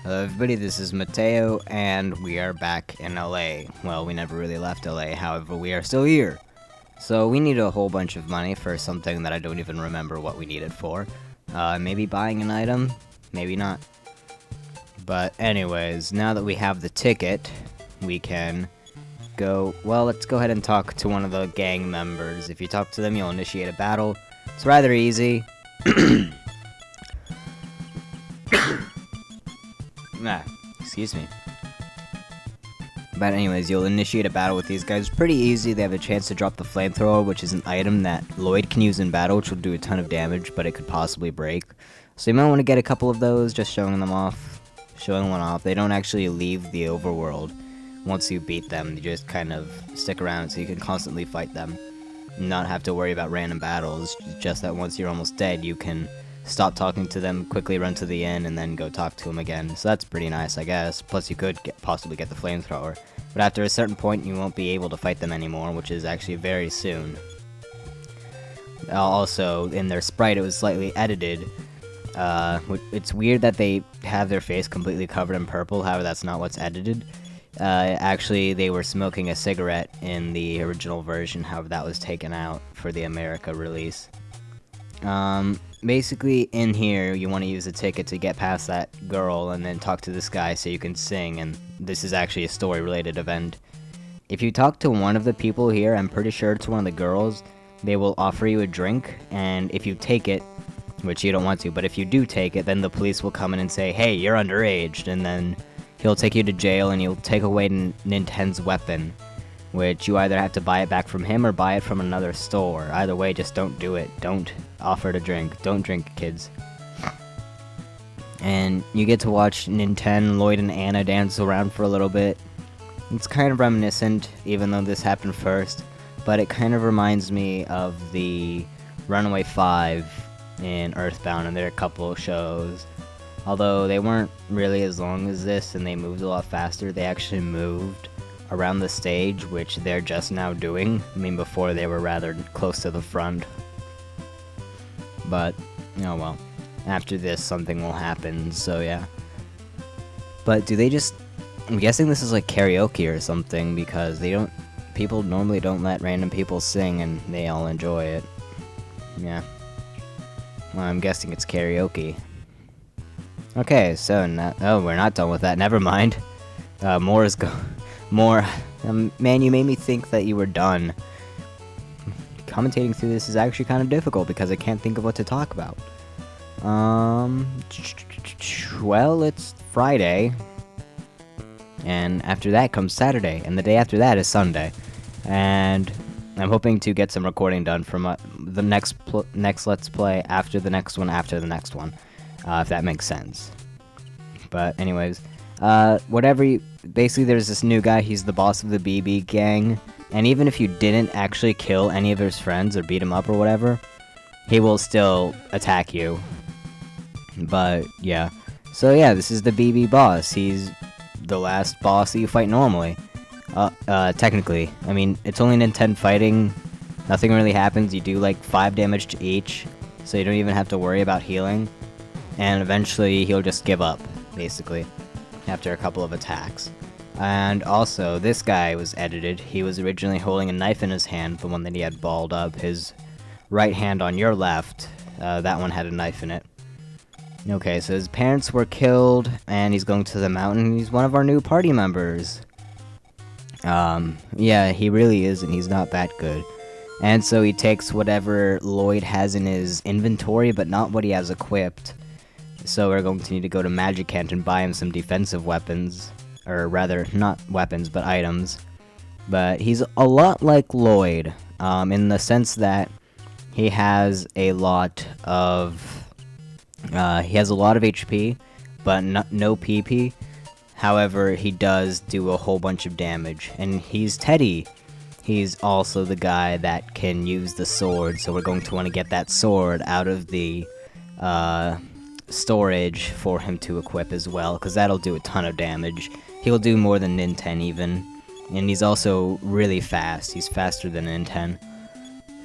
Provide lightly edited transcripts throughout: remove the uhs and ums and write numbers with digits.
Hello everybody, this is Mateo, and we are back in LA. Well, we never really left LA, however, we are still here. So we need a whole bunch of money for something that I don't even remember what we need it for. Maybe buying an item, maybe not. But anyways, now that we have the ticket, we can go, well, let's go ahead and talk to one of the gang members. If you talk to them, you'll initiate a battle. It's rather easy. Excuse me. But anyways, you'll initiate a battle with these guys. Pretty easy. They have a chance to drop the flamethrower, which is an item that Lloyd can use in battle, which will do a ton of damage, but it could possibly break. So you might want to get a couple of those, just showing one off. They don't actually leave the overworld once you beat them. You just kind of stick around so you can constantly fight them. Not have to worry about random battles. Just that once you're almost dead, you can stop talking to them, quickly run to the inn, and then go talk to them again. So that's pretty nice, I guess. Plus, you could possibly get the flamethrower. But after a certain point, you won't be able to fight them anymore, which is actually very soon. Also, in their sprite, it was slightly edited. It's weird that they have their face completely covered in purple, however, that's not what's edited. Actually, they were smoking a cigarette in the original version, however, that was taken out for the America release. Basically, in here, you want to use a ticket to get past that girl and then talk to this guy so you can sing, and this is actually a story-related event. If you talk to one of the people here, I'm pretty sure it's one of the girls, they will offer you a drink, and if you take it, which you don't want to, but if you do take it, then the police will come in and say, hey, you're underage, and then he'll take you to jail and he'll take away Nintendo's weapon, which you either have to buy it back from him or buy it from another store. Either way, just don't do it. Don't offer to drink. Don't drink, kids. And you get to watch Nintendo, Lloyd, and Anna dance around for a little bit. It's kind of reminiscent, even though this happened first, but it kind of reminds me of the Runaway 5 in Earthbound, and there are a couple of shows. Although they weren't really as long as this, and they moved a lot faster, they actually moved around the stage, which they're just now doing. I mean, before they were rather close to the front. But, oh well. After this, something will happen, so yeah. But do they just... I'm guessing this is like karaoke or something, because they don't... People normally don't let random people sing, and they all enjoy it. Yeah. Well, I'm guessing it's karaoke. Okay, so now... Oh, we're not done with that. Never mind. More is More. Man, you made me think that you were done. Commentating through this is actually kind of difficult because I can't think of what to talk about. Well, it's Friday. And after that comes Saturday. And the day after that is Sunday. And I'm hoping to get some recording done for the next Let's Play after the next one after the next one. If that makes sense. But anyways... basically there's this new guy, he's the boss of the BB gang, and even if you didn't actually kill any of his friends or beat him up or whatever, he will still attack you. But, yeah. So yeah, this is the BB boss. He's the last boss that you fight normally. Technically. I mean, it's only Nintendo fighting, nothing really happens, you do like 5 damage to each, so you don't even have to worry about healing, and eventually he'll just give up, basically. After a couple of attacks. And also, this guy was edited. He was originally holding a knife in his hand, the one that he had balled up. His right hand on your left, that one had a knife in it. Okay, so his parents were killed, and he's going to the mountain. He's one of our new party members. Yeah, he really is, and he's not that good. And so he takes whatever Lloyd has in his inventory, but not what he has equipped. So we're going to need to go to Magicant and buy him some defensive weapons. Or rather, not weapons, but items. But he's a lot like Lloyd, in the sense that he has a lot of... HP, but no PP. However, he does do a whole bunch of damage. And he's Teddy. He's also the guy that can use the sword, so we're going to want to get that sword out of the... storage for him to equip as well, because that'll do a ton of damage. He'll do more than Nintendo even, and he's also really fast. He's faster than Nintendo.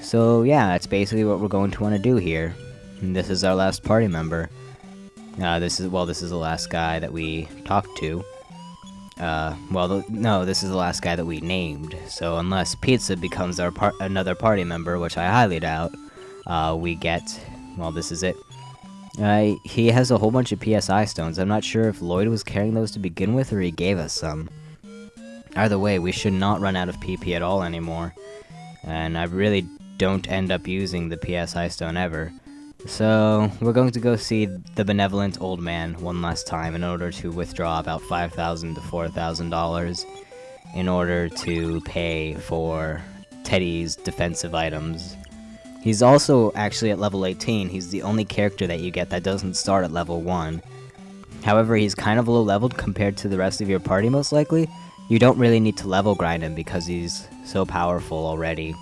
So yeah, that's basically what we're going to want to do here. And this is our last party member. This is the last guy that we talked to. No, this is the last guy that we named. So unless Pizza becomes another party member, which I highly doubt, we get. Well, this is it. He has a whole bunch of PSI stones. I'm not sure if Lloyd was carrying those to begin with, or he gave us some. Either way, we should not run out of PP at all anymore. And I really don't end up using the PSI stone ever. So, we're going to go see the benevolent old man one last time in order to withdraw about $5,000 to $4,000 in order to pay for Teddy's defensive items. He's also actually at level 18. He's the only character that you get that doesn't start at level 1. However, he's kind of low leveled compared to the rest of your party most likely. You don't really need to level grind him because he's so powerful already.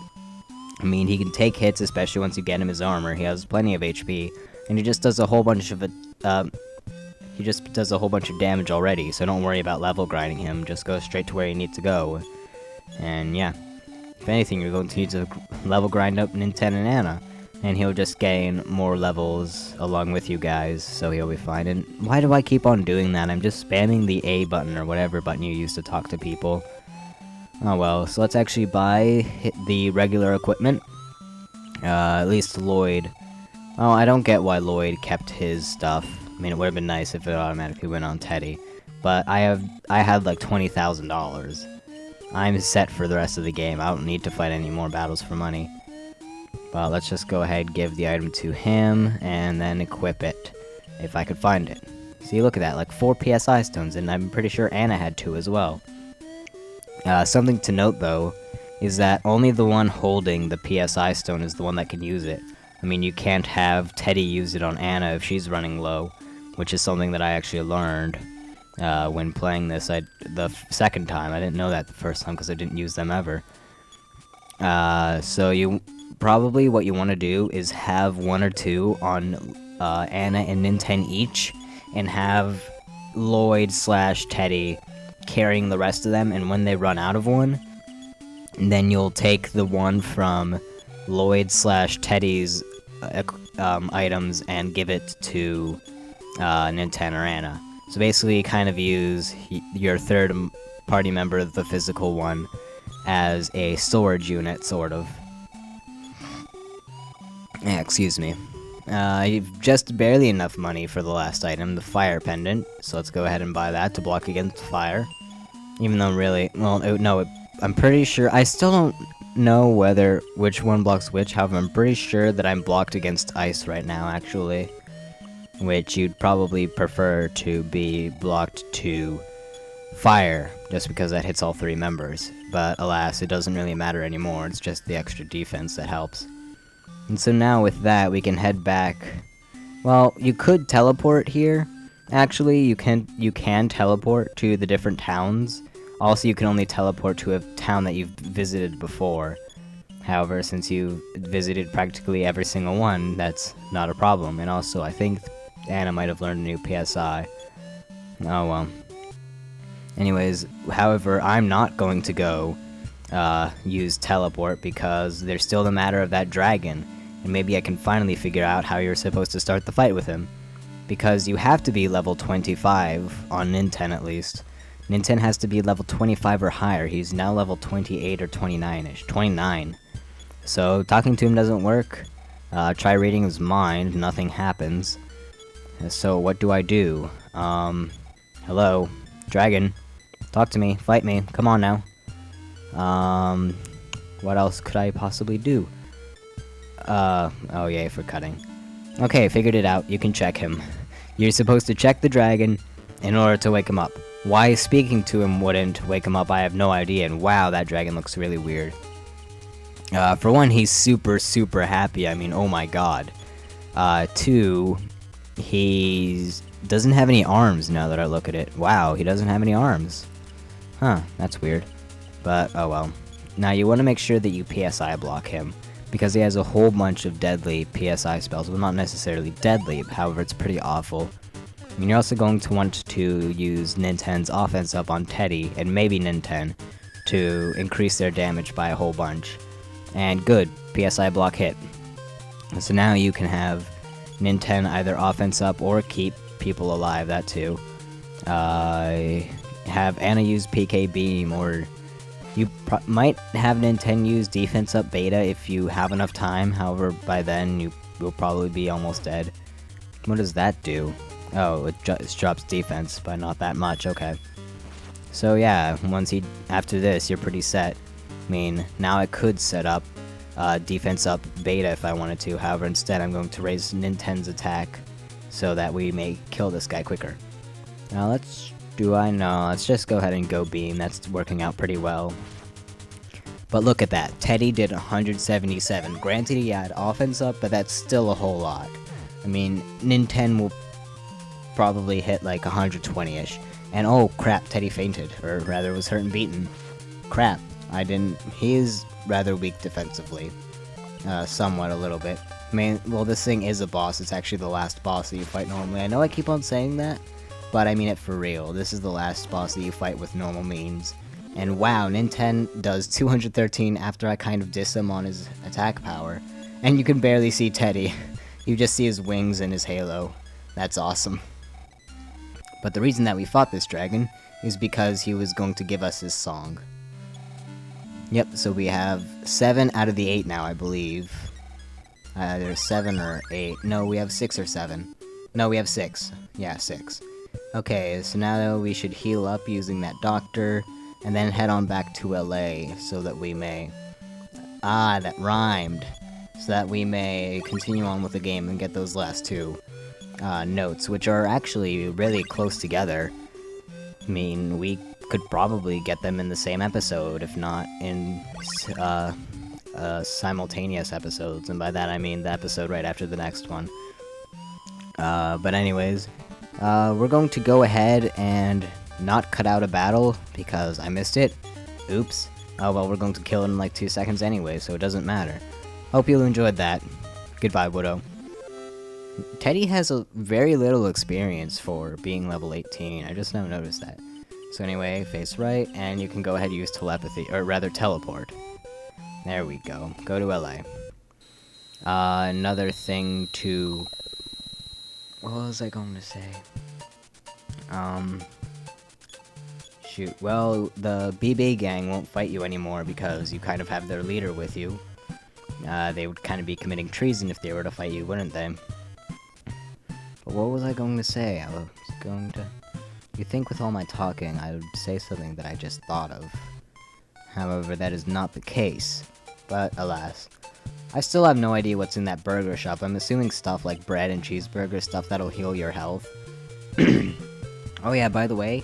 I mean, he can take hits, especially once you get him his armor. He has plenty of HP, and he just does a whole bunch of damage already. So don't worry about level grinding him. Just go straight to where you need to go. And yeah, if anything, you're going to need to level grind up Ninten and Anna, and he'll just gain more levels along with you guys. So he'll be fine. And why do I keep on doing that? I'm just spamming the A button or whatever button you use to talk to people. Oh well, so let's actually buy the regular equipment. At least Lloyd. Oh, I don't get why Lloyd kept his stuff. I mean, it would have been nice if it automatically went on Teddy. But I had like $20,000. I'm set for the rest of the game. I don't need to fight any more battles for money. Well, let's just go ahead, give the item to him, and then equip it. If I could find it. See, look at that, like 4 PSI stones, and I'm pretty sure Anna had 2 as well. Something to note, though, is that only the one holding the PSI stone is the one that can use it. I mean, you can't have Teddy use it on Anna if she's running low, which is something that I actually learned when playing this the second time. I didn't know that the first time because I didn't use them ever. So probably what you want to do is have 1 or 2 on Anna and Ninten each, and have Lloyd/Teddy carrying the rest of them, and when they run out of one, then you'll take the one from Lloyd/Teddy's items and give it to Ninten or Anna. So basically, kind of use your third party member, the physical one, as a storage unit, sort of. Yeah, excuse me. You've just barely enough money for the last item, the fire pendant, so let's go ahead and buy that to block against fire. Even though really, well, I'm pretty sure, I still don't know which one blocks which, however, I'm pretty sure that I'm blocked against ice right now, actually. Which you'd probably prefer to be blocked to fire, just because that hits all 3 members. But alas, it doesn't really matter anymore, it's just the extra defense that helps. And so now with that, we can head back. Well, you could teleport here. Actually, you can teleport to the different towns. Also, you can only teleport to a town that you've visited before. However, since you've visited practically every single one, that's not a problem. And also, I think Anna might have learned a new PSI. Oh well. Anyways, however, I'm not going to go use teleport because there's still the matter of that dragon. And maybe I can finally figure out how you're supposed to start the fight with him. Because you have to be level 25, on Ninten at least. Ninten has to be level 25 or higher. He's now level 28 or 29-ish. 29. So, talking to him doesn't work. Try reading his mind, nothing happens. So, what do I do? Hello? Dragon? Talk to me, fight me, come on now. What else could I possibly do? Oh yay, for cutting. Okay, figured it out. You can check him. You're supposed to check the dragon in order to wake him up. Why speaking to him wouldn't wake him up, I have no idea, and wow, that dragon looks really weird. For one, he's super, super happy. I mean, oh my god. 2, he doesn't have any arms now that I look at it. Wow, he doesn't have any arms. Huh, that's weird. But, oh well. Now, you want to make sure that you PSI block him, because he has a whole bunch of deadly PSI spells. Well, not necessarily deadly, however, it's pretty awful. I mean, you're also going to want to use Ninten's offense up on Teddy, and maybe Ninten, to increase their damage by a whole bunch. And good, PSI block hit. So now you can have Ninten either offense up or keep people alive, that too. Have Anna use PK Beam, or you might have Nintendo use Defense Up Beta if you have enough time. However, by then you will probably be almost dead. What does that do? Oh, it drops defense, but not that much. Okay. So yeah, after this, you're pretty set. I mean, now I could set up Defense Up Beta if I wanted to. However, instead I'm going to raise Nintendo's attack so that we may kill this guy quicker. Now let's just go ahead and go Beam. That's working out pretty well. But look at that. Teddy did 177. Granted, he had offense up, but that's still a whole lot. I mean, Nintendo will probably hit like 120-ish. And oh crap, Teddy fainted. Or rather was hurt and beaten. Crap. He is rather weak defensively. Somewhat, a little bit. I mean, well, this thing is a boss. It's actually the last boss that you fight normally. I know I keep on saying that, but I mean it for real. This is the last boss that you fight with normal means. And wow, Nintendo does 213 after I kind of diss him on his attack power. And you can barely see Teddy. You just see his wings and his halo. That's awesome. But the reason that we fought this dragon is because he was going to give us his song. Yep, so we have 7 out of the 8 now, I believe. There's 7 or 8. No, we have 6 or 7. No, we have 6. Yeah, 6. Okay, so now we should heal up using that doctor, and then head on back to LA so that we may... Ah, that rhymed. So that we may continue on with the game and get those last 2 notes, which are actually really close together. I mean, we could probably get them in the same episode, if not in simultaneous episodes, and by that I mean the episode right after the next one. But anyways, we're going to go ahead and not cut out a battle because I missed it. Oops. Oh well, we're going to kill it in like 2 seconds anyway, so it doesn't matter. Hope you enjoyed that. Goodbye, Widow. Teddy has a very little experience for being level 18. I just now noticed that. So anyway, face right, and you can go ahead and use telepathy, or rather teleport. There we go. Go to LA. Another thing to... What was I going to say? Shoot. Well, the BB gang won't fight you anymore because you kind of have their leader with you. They would kind of be committing treason if they were to fight you, wouldn't they? But what was I going to say? I was going to... You'd think with all my talking, I would say something that I just thought of. However, that is not the case. But, alas. I still have no idea what's in that burger shop. I'm assuming stuff like bread and cheeseburger, stuff that'll heal your health. Oh yeah, by the way,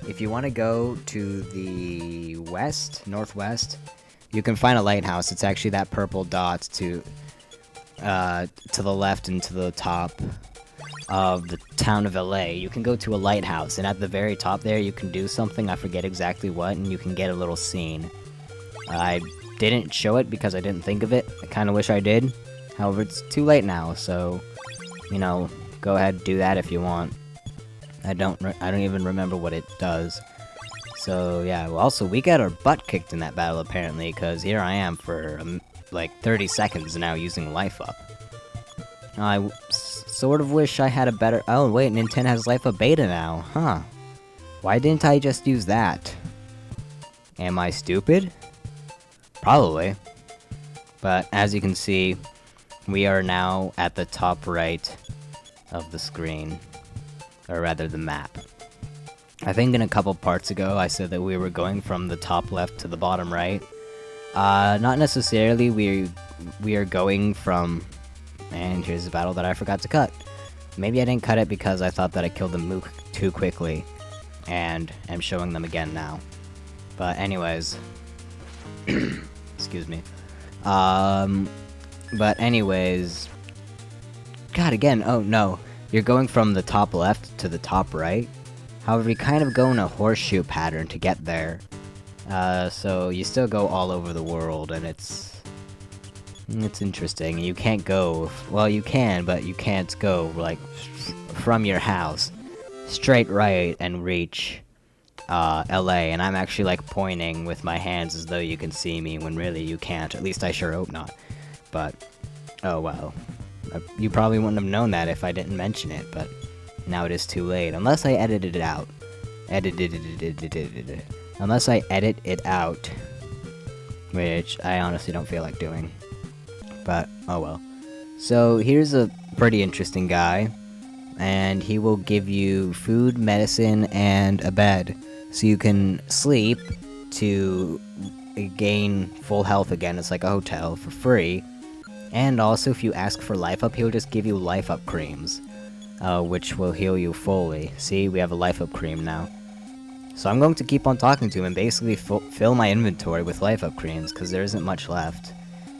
if you want to go to the northwest, you can find a lighthouse. It's actually that purple dot to the left and to the top of the town of LA. You can go to a lighthouse, and at the very top there, you can do something, I forget exactly what, and you can get a little scene. I didn't show it because I didn't think of it. I kind of wish I did. However, it's too late now, so, you know, go ahead and do that if you want. I don't even remember what it does. So, yeah, well, also, we got our butt kicked in that battle, apparently, because here I am for, like, 30 seconds now using life up. I sort of wish I had a better... Oh, wait, Nintendo has life up beta now, huh? Why didn't I just use that? Am I stupid? Probably. But, as you can see, we are now at the top right of the screen. Or rather, the map. I think in a couple parts ago, I said that we were going from the top left to the bottom right. Not necessarily. We are going from... And here's the battle that I forgot to cut. Maybe I didn't cut it because I thought that I killed them mook too quickly. And I'm showing them again now. But anyways... Excuse me. But anyways... God, again, oh no. You're going from the top left to the top right. However, you kind of go in a horseshoe pattern to get there. So you still go all over the world, and it's interesting. You can't go... Well, you can, but you can't go, like, from your house straight right and reach LA. And I'm actually, like, pointing with my hands as though you can see me, when really you can't. At least I sure hope not. But, oh well. You probably wouldn't have known that if I didn't mention it, but now it is too late. Unless I edited it out. Unless I edit it out. Which I honestly don't feel like doing. But, oh well. So, here's a pretty interesting guy. And he will give you food, medicine, and a bed. So you can sleep to gain full health again. It's like a hotel for free. And also, if you ask for life up, he'll just give you life up creams, which will heal you fully. See, we have a life up cream now. So I'm going to keep on talking to him and basically fill my inventory with life up creams, because there isn't much left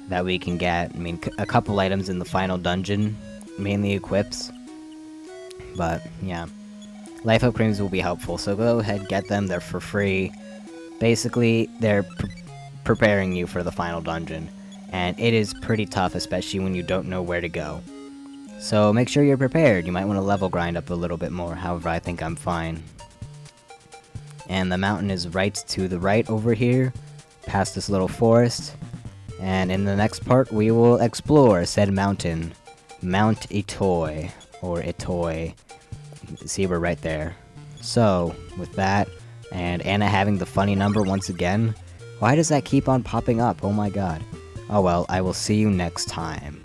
that we can get. I mean, a couple items in the final dungeon, mainly equips. But, yeah. Life up creams will be helpful, so go ahead, get them, they're for free. Basically, they're preparing you for the final dungeon. And it is pretty tough, especially when you don't know where to go. So make sure you're prepared. You might want to level grind up a little bit more, however I think I'm fine. And the mountain is right to the right over here, past this little forest. And in the next part, we will explore said mountain. Mount Itoy, or Itoy. See, we're right there. So, with that, and Anna having the funny number once again. Why does that keep on popping up? Oh my god. Oh well, I will see you next time.